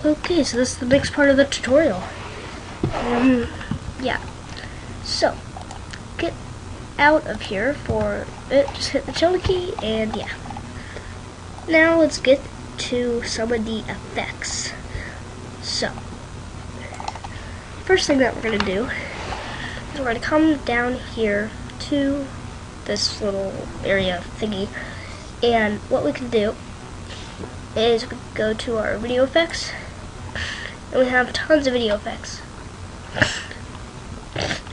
Okay, so this is the next part of the tutorial. Yeah. So, get out of here for it. Just hit the tilde key, and yeah. Now let's get to some of the effects. So, first thing that we're going to do is we're going to come down here to this little area thingy, and what we can do is we go to our video effects, and we have tons of video effects.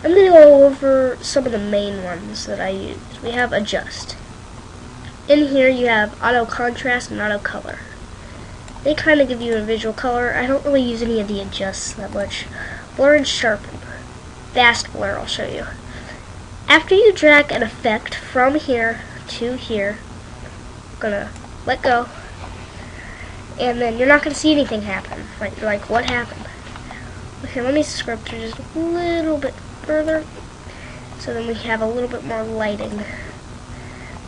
I'm going to go over some of the main ones that I use. We have adjust. In here you have auto contrast and auto color. They kind of give you a visual color. I don't really use any of the adjusts that much. Blur and sharpen. Fast blur, I'll show you. After you drag an effect from here to here, I'm gonna let go, and then you're not gonna see anything happen. Like what happened? Okay, let me scrub through just a little bit further, so then we have a little bit more lighting.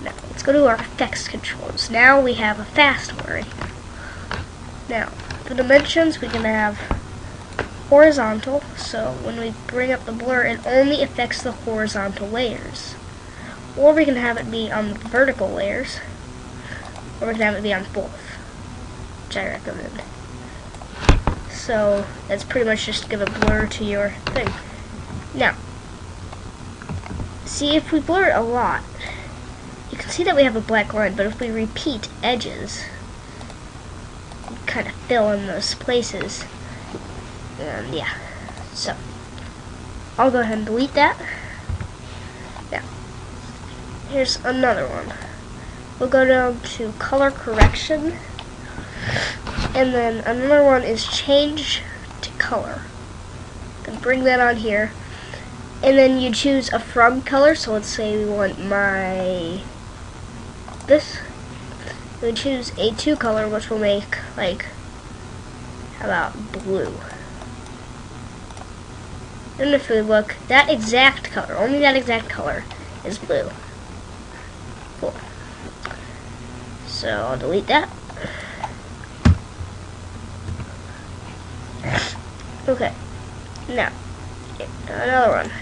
Now let's go to our effects controls. Now we have a fast blurring. Now the dimensions we can have horizontal, so when we bring up the blur, it only affects the horizontal layers. Or we can have it be on the vertical layers, or we can have it be on both, which I recommend. So that's pretty much just give a blur to your thing. Now, see, if we blur it a lot, you can see that we have a black line, but if we repeat edges, we kind of fill in those places. And yeah, so I'll go ahead and delete that. Now, here's another one. We'll go down to color correction, and then another one is change to color. Then bring that on here, and then you choose a from color. So let's say we want this. We choose a to color, which will make, like, how about blue? And if we look, that exact color, only that exact color, is blue. Cool. So I'll delete that. Okay. Now, another one.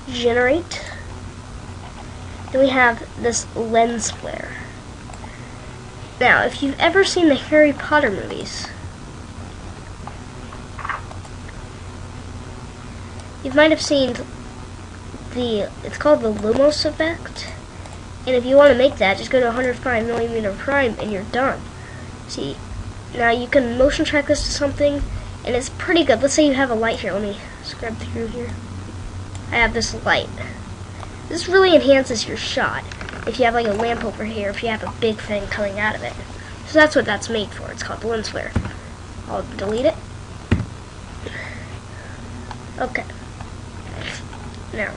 Generate. Then we have this lens flare. Now, if you've ever seen the Harry Potter movies, you might have seen it's called the Lumos effect, and if you want to make that, just go to 105mm prime and you're done. See, now you can motion track this to something, and it's pretty good. Let's say you have a light here. Let me scrub through here. I have this light. This really enhances your shot. If you have like a lamp over here, if you have a big thing coming out of it. So that's what that's made for. It's called the lens flare. I'll delete it. Okay. Now,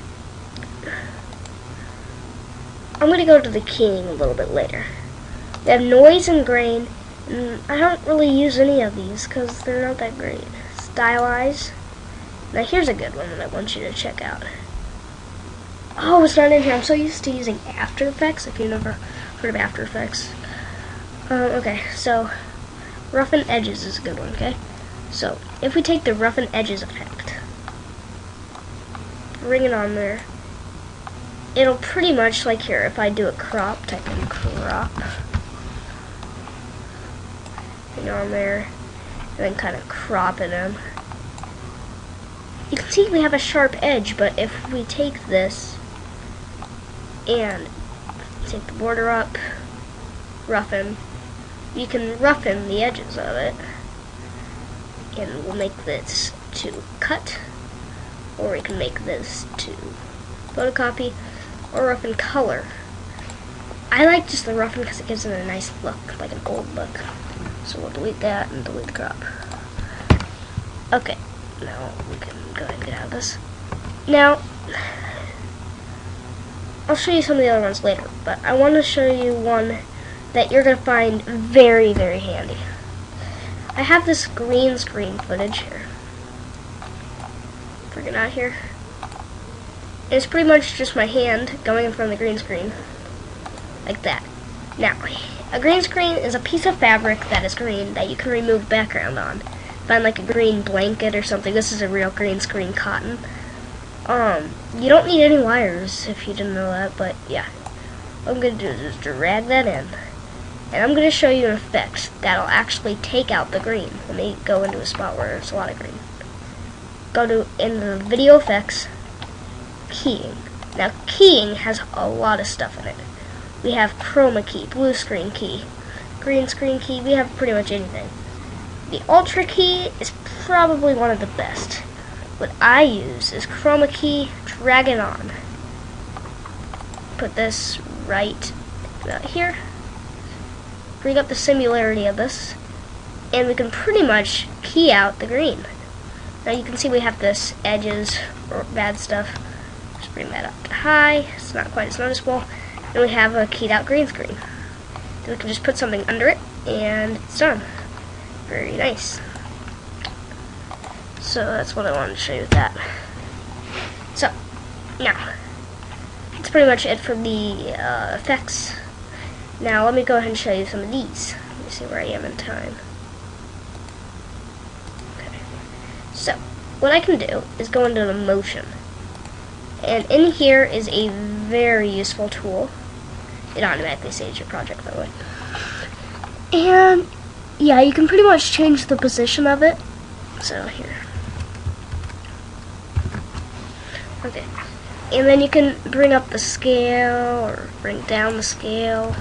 I'm going to go to the keying a little bit later. We have noise and grain, and I don't really use any of these because they're not that great. Stylize. Now here's a good one that I want you to check out. Oh, it's not in here. I'm so used to using After Effects, if you've never heard of After Effects. Okay, so roughen edges is a good one, okay? So, if we take the roughen edges effect, bring it on there, it'll pretty much, like here, if I do a crop, type in crop, bring it on there, and then kind of crop it in. You can see we have a sharp edge, but if we take this and take the border up, roughen, you can roughen the edges of it, and we'll make this to cut, or we can make this to photocopy, or roughen color. I like just the roughen because it gives it a nice look, like an old look. So we'll delete that and delete the crop. Okay, now we can go ahead and get out of this. Now, I'll show you some of the other ones later, but I want to show you one that you're going to find very, very handy. I have this green screen footage here. Bring it out here. It's pretty much just my hand going in front of the green screen, like that. Now, A green screen is a piece of fabric that is green that you can remove background on. Find like a green blanket or something. This is a real green screen cotton. You don't need any wires if you didn't know that, but yeah. What I'm going to do is just drag that in. And I'm going to show you an effect that'll actually take out the green. Let me go into a spot where there's a lot of green. Go to in the video effects, keying. Now keying has a lot of stuff in it. We have chroma key, blue screen key, green screen key, we have pretty much anything. The ultra key is probably one of the best. What I use is chroma key, drag it on. Put this right about here. Bring up the similarity of this. And we can pretty much key out the green. Now you can see we have this edges or bad stuff. Just bring that up to high. It's not quite as noticeable. And we have a keyed out green screen. Then we can just put something under it and it's done. Very nice. So that's what I wanted to show you with that. So, now, that's pretty much it for the effects. Now let me go ahead and show you some of these. Let me see where I am in time. Okay. So, what I can do is go into the motion. And in here is a very useful tool. It automatically saves your project, by the way. And, yeah, you can pretty much change the position of it. So, here. Okay, and then you can bring up the scale or bring down the scale,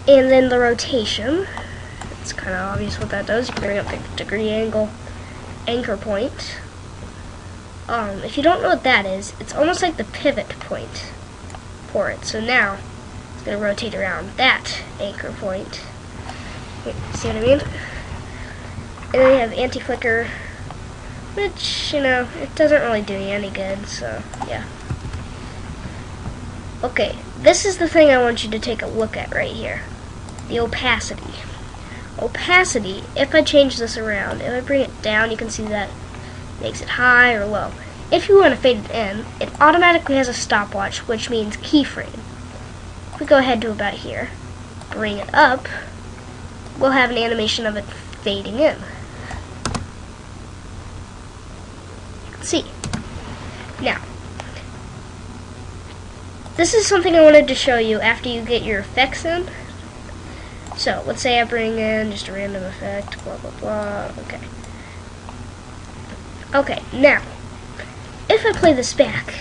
and then the rotation. It's kind of obvious what that does. You can bring up the degree angle, anchor point. If you don't know what that is, it's almost like the pivot point for it. So now it's going to rotate around that anchor point. See what I mean? And then you have anti-flicker, which, you know, it doesn't really do you any good, so, yeah. Okay, this is the thing I want you to take a look at right here. The opacity. Opacity, if I change this around, if I bring it down, you can see that it makes it high or low. If you want to fade it in, it automatically has a stopwatch, which means keyframe. If we go ahead to about here, bring it up, we'll have an animation of it fading in. See. Now, this is something I wanted to show you after you get your effects in. So, let's say I bring in just a random effect, blah, blah, blah, okay. Okay, now, if I play this back,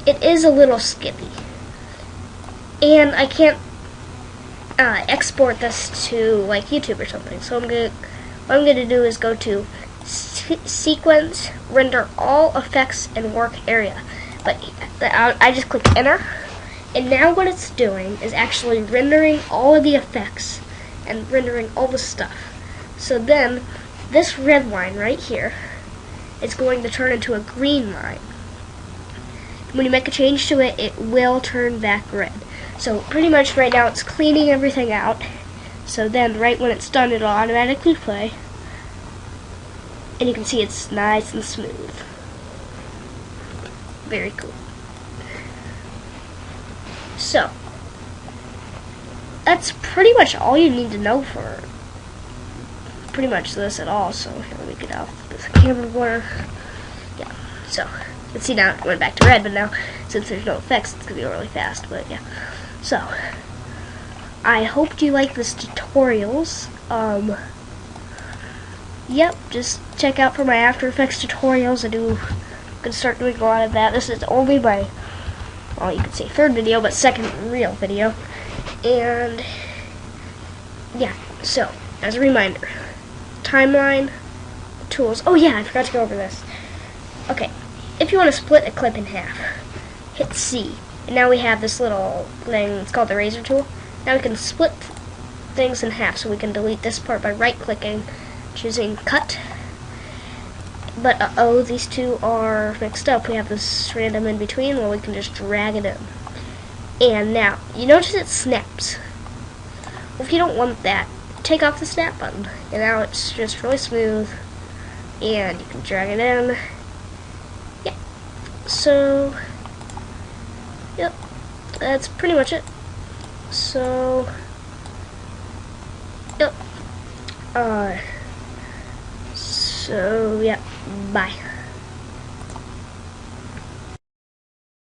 it is a little skippy. And I can't export this to, like, YouTube or something, so what I'm going to do is go to Sequence, Render All Effects and Work Area. But I just click Enter, and now what it's doing is actually rendering all of the effects and rendering all the stuff. So then, this red line right here is going to turn into a green line. When you make a change to it, it will turn back red. So pretty much right now it's cleaning everything out. So then right when it's done, it'll automatically play. And you can see it's nice and smooth. Very cool. So, that's pretty much all you need to know for pretty much this at all. So here, let me get out this camera blur. Yeah, so you can see now it went back to red, but now since there's no effects, it's going to go really fast, but yeah. So, I hope you like this tutorials. Yep, just check out for my After Effects tutorials. I'm gonna start doing a lot of that. This is only my, well, you could say third video, but second real video. And yeah, so as a reminder, timeline, tools. Oh yeah, I forgot to go over this. Okay, if you want to split a clip in half, hit C. And now we have this little thing, it's called the razor tool. Now we can split things in half, so we can delete this part by right-clicking, choosing cut. But uh-oh, these two are mixed up. We have this random in between, well, we can just drag it in. And now, you notice it snaps. Well, if you don't want that, take off the snap button. And now it's just really smooth. And you can drag it in. Yeah. So, yep. that's pretty much it. So, yep. So yeah, bye.